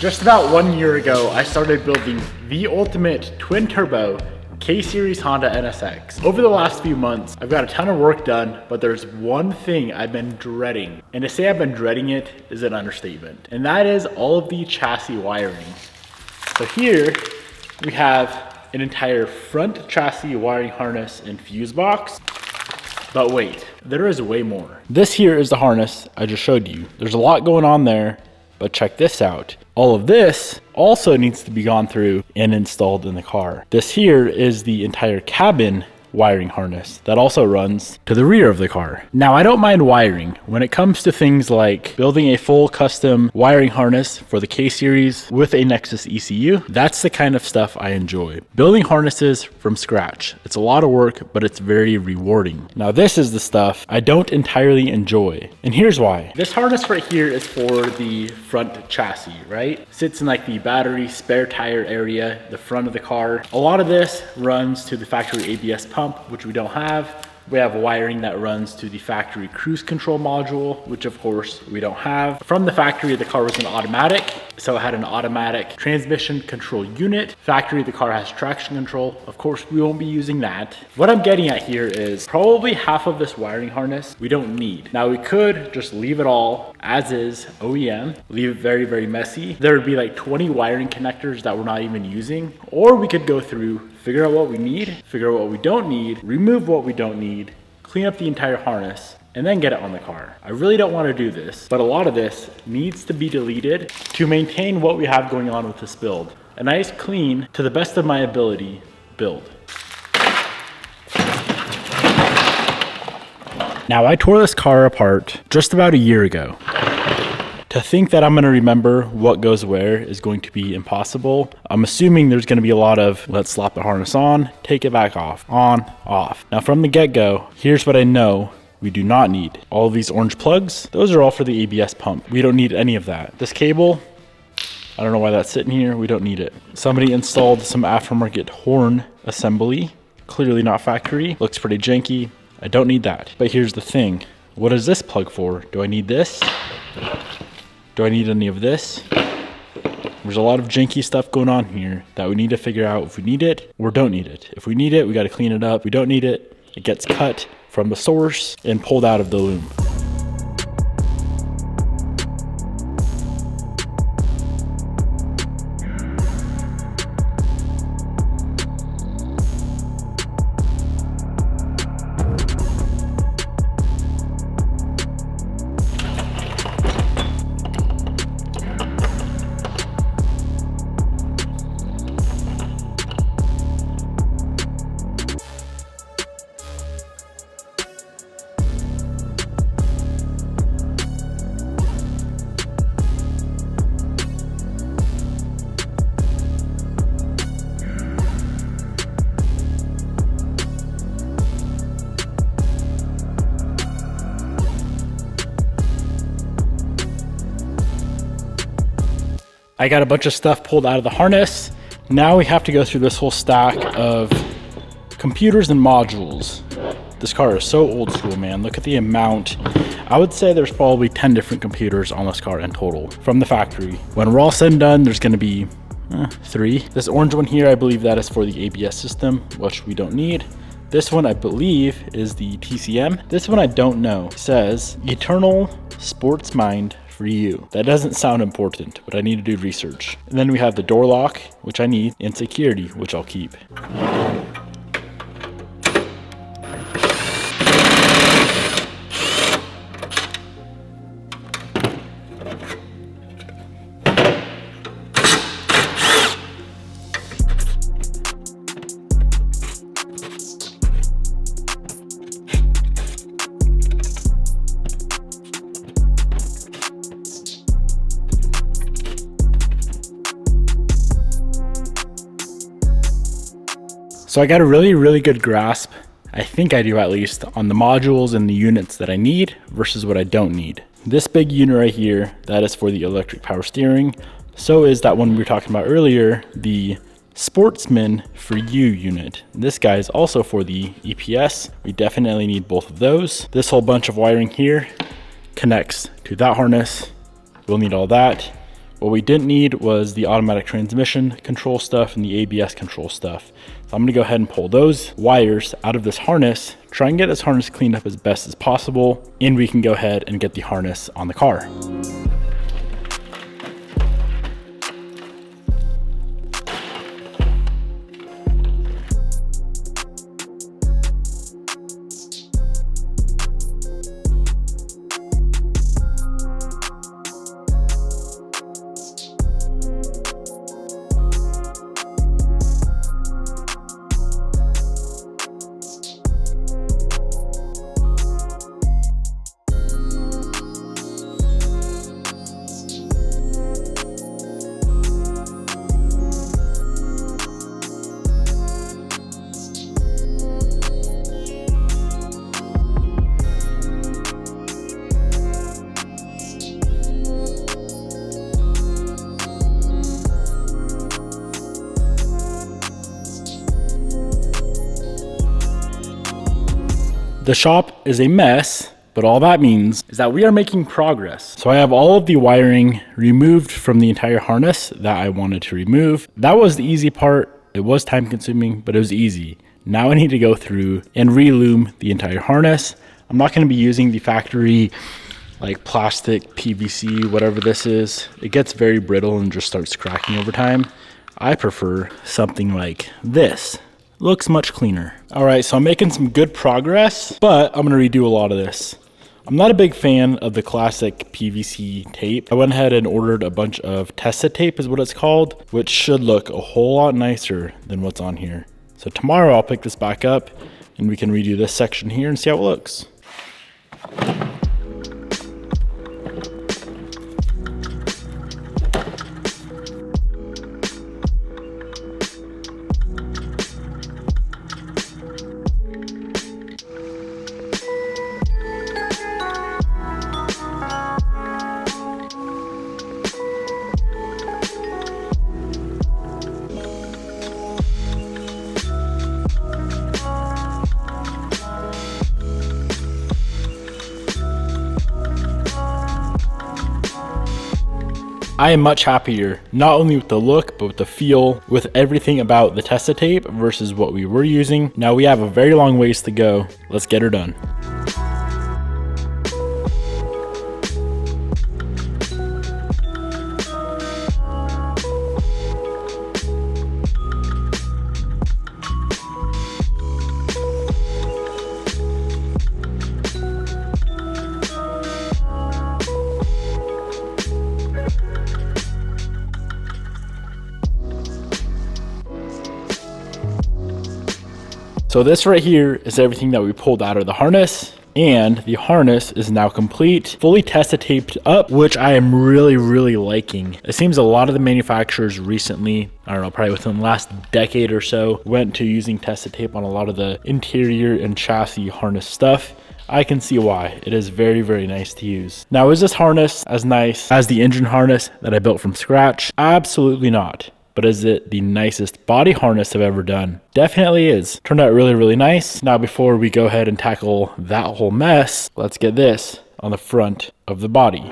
Just about 1 year ago, I started building the ultimate twin turbo K-Series Honda NSX. Over the last few months, I've got a ton of work done, but there's one thing I've been dreading. And to say I've been dreading it is an understatement. And that is all of the chassis wiring. So here we have an entire front chassis wiring harness and fuse box. But wait, there is way more. This here is the harness I just showed you. There's a lot going on there, but check this out. All of this also needs to be gone through and installed in the car. This here is the entire cabin wiring harness that also runs to the rear of the car. Now, I don't mind wiring when it comes to things like building a full custom wiring harness for the K-Series with a Nexus ECU. That's the kind of stuff I enjoy. Building harnesses from scratch. It's a lot of work, but it's very rewarding. Now, this is the stuff I don't entirely enjoy. And here's why. This harness right here is for the front chassis, right? Sits in like the battery spare tire area, the front of the car. A lot of this runs to the factory ABS pump, which we don't have. We have wiring that runs to the factory cruise control module, which of course we don't have. From the factory, the car was an automatic, so it had an automatic transmission control unit. Factory, the car has traction control. Of course, we won't be using that. What I'm getting at here is probably half of this wiring harness we don't need. Now, we could just leave it all as is, OEM, leave it very, very messy. There would be like 20 wiring connectors that we're not even using, or we could go through, figure out what we need, figure out what we don't need, remove what we don't need, clean up the entire harness, and then get it on the car. I really don't want to do this, but a lot of this needs to be deleted to maintain what we have going on with this build. A nice, clean, to the best of my ability, build. Now, I tore this car apart just about a year ago. To think that I'm gonna remember what goes where is going to be impossible. I'm assuming there's gonna be a lot of, let's slap the harness on, take it back off, on, off. Now, from the get-go, here's what I know we do not need. All of these orange plugs, those are all for the ABS pump. We don't need any of that. This cable, I don't know why that's sitting here. We don't need it. Somebody installed some aftermarket horn assembly, clearly not factory. Looks pretty janky. I don't need that. But here's the thing. What is this plug for? Do I need this? Do I need any of this? There's a lot of janky stuff going on here that we need to figure out if we need it or don't need it. If we need it, we got to clean it up. If we don't need it, it gets cut from the source and pulled out of the loom. I got a bunch of stuff pulled out of the harness. Now we have to go through this whole stack of computers and modules. This car is so old school, man. Look at the amount. I would say there's probably 10 different computers on this car in total from the factory. When we're all said and done, there's gonna be 3. This orange one here, I believe that is for the ABS system, which we don't need. This one, I believe, is the TCM. This one I don't know. It says, Eternal Sports Mind for you. That doesn't sound important, but I need to do research. And then we have the door lock, which I need, and security, which I'll keep. So I got a really good grasp, I think I do at least, on the modules and the units that I need versus what I don't need. This big unit right here, that is for the electric power steering. So is that one we were talking about earlier, the Sportsman for You unit. This guy is also for the EPS. We definitely need both of those. This whole bunch of wiring here connects to that harness. We'll need all that. What we didn't need was the automatic transmission control stuff and the ABS control stuff. So I'm gonna go ahead and pull those wires out of this harness, try and get this harness cleaned up as best as possible, and we can go ahead and get the harness on the car. The shop is a mess, but all that means is that we are making progress. So I have all of the wiring removed from the entire harness that I wanted to remove. That was the easy part. It was time consuming, but it was easy. Now I need to go through and re-lume the entire harness. I'm not going to be using the factory like plastic, PVC, whatever this is. It gets very brittle and just starts cracking over time. I prefer something like this. Looks much cleaner. All right, so I'm making some good progress, but I'm gonna redo a lot of this. I'm not a big fan of the classic PVC tape. I went ahead and ordered a bunch of tested tape is what it's called, which should look a whole lot nicer than what's on here. So tomorrow I'll pick this back up and we can redo this section here and see how it looks. I am much happier, not only with the look, but with the feel, with everything about the tested tape versus what we were using. Now we have a very long ways to go. Let's get her done. So this right here is everything that we pulled out of the harness, and the harness is now complete, fully tested taped up, which I am really liking. It seems a lot of the manufacturers recently, I don't know, probably within the last decade or so, went to using tested tape on a lot of the interior and chassis harness stuff. I can see why. It is very nice to use. Now, is this harness as nice as the engine harness that I built from scratch? Absolutely not. But is it the nicest body harness I've ever done? Definitely is. Turned out really nice. Now, before we go ahead and tackle that whole mess, let's get this on the front of the body.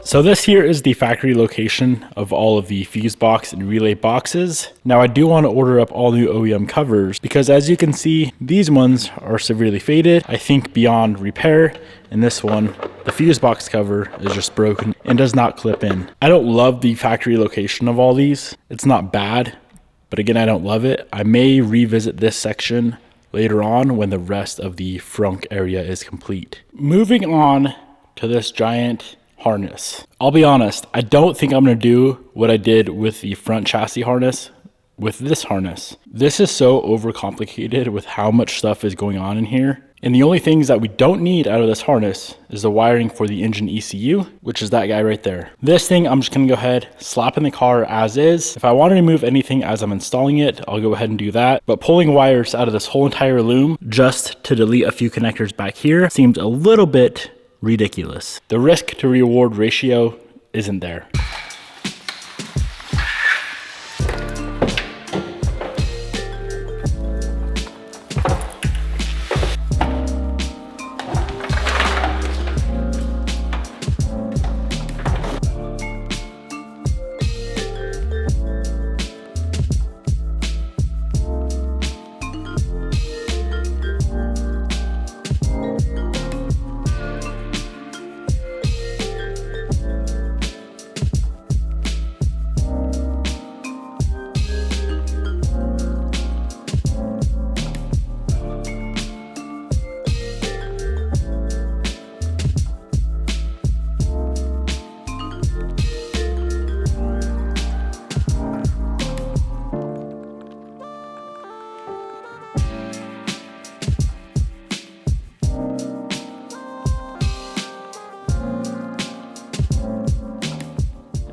So this here is the factory location of all of the fuse box and relay boxes. Now I do want to order up all new OEM covers because, as you can see, these ones are severely faded, I think beyond repair, and this one, the fuse box cover, is just broken and does not clip in. I don't love the factory location of all these. It's not bad, but again, I don't love it. I may revisit this section later on when the rest of the frunk area is complete. Moving on to this giant harness. I'll be honest, I don't think I'm gonna do what I did with the front chassis harness with this harness. This is so overcomplicated with how much stuff is going on in here. And the only things that we don't need out of this harness is the wiring for the engine ECU, which is that guy right there. This thing, I'm just gonna go ahead, slap in the car as is. If I want to remove anything as I'm installing it, I'll go ahead and do that. But pulling wires out of this whole entire loom just to delete a few connectors back here seems a little bit ridiculous. The risk to reward ratio isn't there.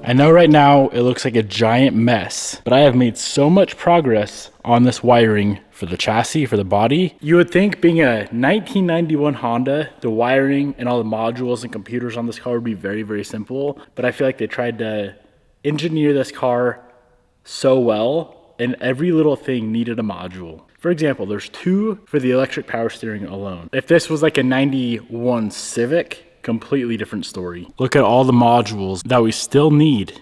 I know right now it looks like a giant mess, but I have made so much progress on this wiring for the chassis, for the body. You would think being a 1991 Honda, the wiring and all the modules and computers on this car would be very, very simple, but I feel like they tried to engineer this car so well, and every little thing needed a module. For example, there's 2 for the electric power steering alone. If this was like a 91 Civic, completely different story. Look at all the modules that we still need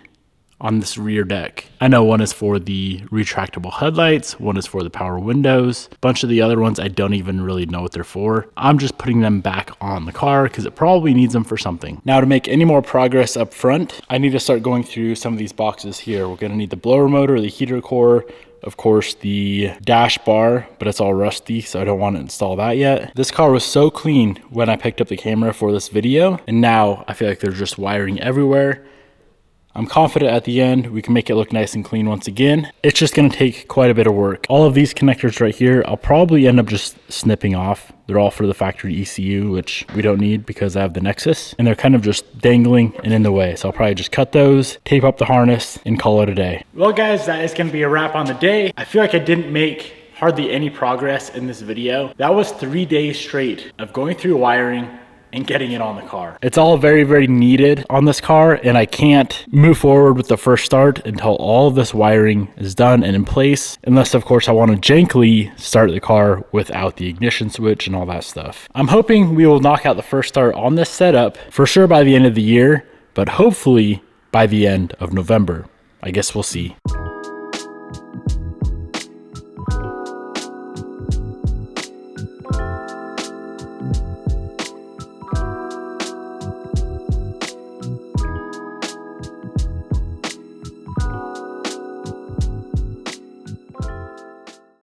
on this rear deck. I know one is for the retractable headlights, one is for the power windows. A bunch of the other ones I don't even really know what they're for. I'm just putting them back on the car because it probably needs them for something. Now, to make any more progress up front, I need to start going through some of these boxes here. We're gonna need the blower motor, the heater core, of course, the dash bar, but it's all rusty, so I don't want to install that yet. This car was so clean when I picked up the camera for this video, and now I feel like there's just wiring everywhere. I'm confident at the end we can make it look nice and clean once again. It's just gonna take quite a bit of work. All of these connectors right here, I'll probably end up just snipping off. They're all for the factory ECU, which we don't need because I have the Nexus, and they're kind of just dangling and in the way. So I'll probably just cut those, tape up the harness, and call it a day. Well guys, that is gonna be a wrap on the day. I feel like I didn't make hardly any progress in this video. That was 3 days straight of going through wiring and getting it on the car. It's all very, very needed on this car, and I can't move forward with the first start until all of this wiring is done and in place, unless of course I want to jankily start the car without the ignition switch and all that stuff. I'm hoping we will knock out the first start on this setup for sure by the end of the year, but hopefully by the end of November. I guess we'll see.